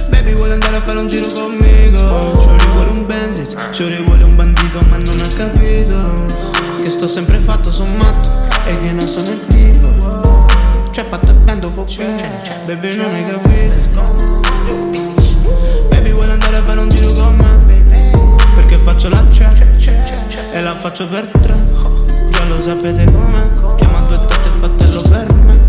Baby vuole andare a fare un giro conmigo. Shorty vuole un bandit, shorty vuole un bandito, ma non ha capito che sto sempre fatto, son matto e che non sono il tipo. Cioè fatto e bendo for baby non hai capito. Baby vuole andare a fare un giro con me, perché faccio la e la faccio per tre. Già lo sapete com'è, chiama due tette e fatelo per me.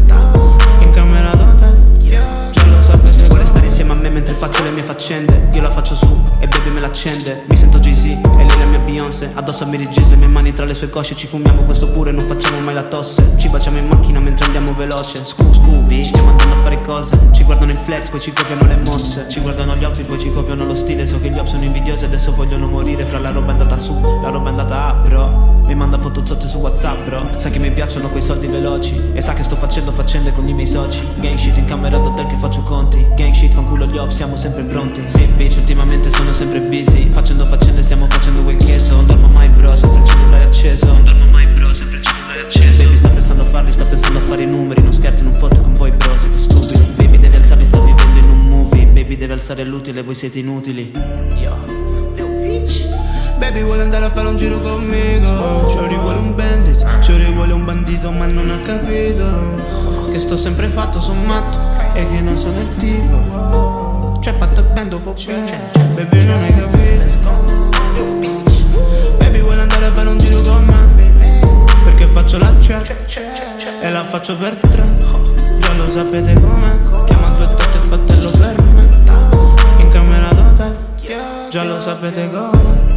In camera d'hotel, già lo sapete. Vuole stare insieme a me mentre faccio le mie faccende. Io la faccio su e baby me l'accende. Mi sento Jay-Z e lei la mia Beyoncé. Addosso a Mary J, le mie mani tra le sue cosce. Ci fumiamo questo pure, non facciamo mai la tosse. Ci baciamo in macchina mentre andiamo veloce. Scooby, stiamo andando a fare cose. Ci guardano in flex, poi ci copiano le mosse. Ci guardano gli outfit, poi ci copiano lo stile. So che gli op sono invidiosi e adesso vogliono morire. Fra la roba è andata su, la roba è andata up, bro. Mi manda foto zozze su WhatsApp, bro. Sa che mi piacciono quei soldi veloci e sa che sto facendo faccende con i miei soci. Gang shit in camera d'hotel che faccio conti. Gang shit, fanculo gli op, siamo sempre pronti. Sì, bitch, ultimamente sono sempre busy. Facendo faccende, stiamo facendo quel cheso. Non dormo mai, bro, sempre il cellulare acceso. Non dormo mai, bro, sempre il cellulare acceso. Baby sta pensando a farli, sta pensando a fare i numeri. Non scherzo, non foto con voi, bro, siete stupidi. Baby devi alzarli, sta vivendo in un movie. Baby deve alzare l'utile, voi siete inutili. Baby vuole andare a fare un giro conmigo. Shorty vuole un bandit, shorty vuole un bandito, ma non ha capito che sto sempre fatto, son matto e che non sono il tipo. Cioè fatto e bendo for baby non hai capito. Baby vuole andare a fare un giro con me, perché faccio la e la faccio per tre. Già lo sapete com'è, chiama due tette e fatelo per me. In camera d'hotel, già lo sapete com'è.